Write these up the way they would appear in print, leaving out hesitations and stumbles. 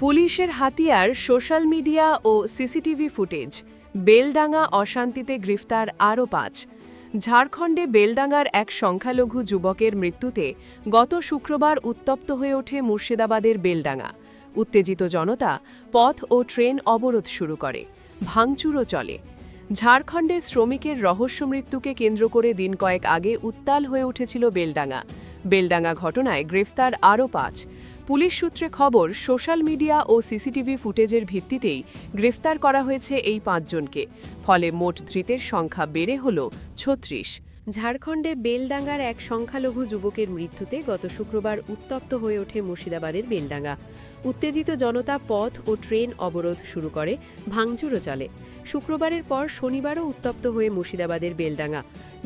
পুলিশের হাতিয়ার social media ও CCTV footage. Beldanga অশান্তিতে গ্রেফতার আরও ৫। ঝাড়খণ্ডে বেলডাঙ্গার এক সংখ্যালঘু যুবকের মৃত্যুতে গত শুক্রবার উত্তপ্ত হয়ে ওঠে মুর্শিদাবাদের বেলডাঙ্গা। উত্তেজিত জনতা পথ ও ট্রেন অবরোধ শুরু করে, ভাঙচুরও চলে। ঝাড়খণ্ডের শ্রমিকের রহস্য মৃত্যুকে কেন্দ্র করে দিন কয়েক আগে উত্তাল হয়ে উঠেছিল বেলডাঙ্গা। বেলডাঙ্গা ঘটনায় গ্রেফতার আরও ৫। পুলিশ সূত্রে খবর, সোশ্যাল মিডিয়া ও সিসিটিভি ফুটেজের ভিত্তিতেই গ্রেফতার করা হয়েছে এই ৫ জনকে। ফলে মোট ধৃতের সংখ্যা বেড়ে হল ৩৬। ঝাড়খণ্ডে বেলডাঙ্গার এক সংখ্যালঘু যুবকের মৃত্যুতে গত শুক্রবার উত্তপ্ত হয়ে ওঠে মুর্শিদাবাদের বেলডাঙ্গা। উত্তেজিত জনতা পথ ও ট্রেন অবরোধ শুরু করে, ভাঙচুরও চলে। শুক্রবারের পর শনিবারও উত্তপ্ত হয়ে মুর্শিদাবাদের বেলডাঙ্গা।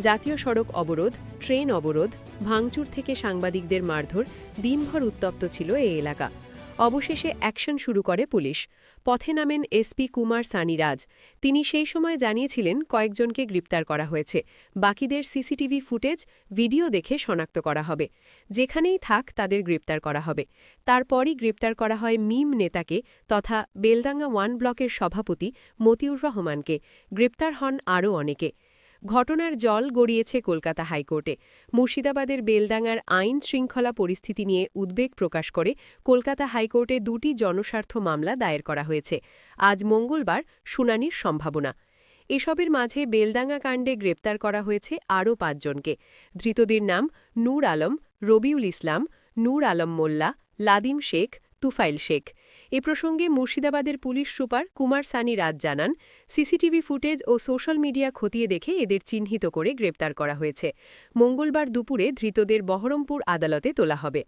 জাতীয় সড়ক অবরোধ, ট্রেন অবরোধ, ভাঙচুর থেকে সাংবাদিকদের মারধর, দিনভর উত্তপ্ত ছিল এই এলাকা। অবশেষে অ্যাকশন শুরু করে পুলিশ। পথে নামেন এসপি কুমার সানি রাজ। তিনি সেই সময় জানিয়েছিলেন কয়েকজনকে গ্রেপ্তার করা হয়েছে, বাকিদের সিসিটিভি ফুটেজ, ভিডিও দেখে শনাক্ত করা হবে। যেখানেই থাক তাদের গ্রেপ্তার করা হবে। তারপরই গ্রেপ্তার করা হয় মিম নেতাকে তথা বেলডাঙ্গা 1 ব্লকের সভাপতি মতিউর রহমানকে। গ্রেপ্তার হন আরও অনেকে। ঘটনার জল গড়িয়েছে কলকাতা হাইকোর্টে। মুর্শিদাবাদের বেলডাঙ্গার আইন শৃঙ্খলা পরিস্থিতি নিয়ে উদ্বেগ প্রকাশ করে কলকাতা হাইকোর্টে ২টি জনস্বার্থ মামলা দায়ের করা হয়েছে। আজ মঙ্গলবার শুনানির সম্ভাবনা। এসবের মাঝে বেলডাঙ্গা কাণ্ডে গ্রেপ্তার করা হয়েছে আরও ৫ জনকে। ধৃতদের নাম নূর আলম, রবিউল ইসলাম, নূর আলম মোল্লা, লাদিম শেখ, তুফাইল শেখ। এ প্রসঙ্গে মুর্শিদাবাদের পুলিশ সুপার কুমার সানি রাজ জানান, সিসিটিভি ফুটেজ ও সোশ্যাল মিডিয়া খতিয়ে দেখে এদের চিহ্নিত করে গ্রেপ্তার করা হয়েছে। মঙ্গলবার দুপুরে ধৃতদের বহরমপুর আদালতে তোলা হবে।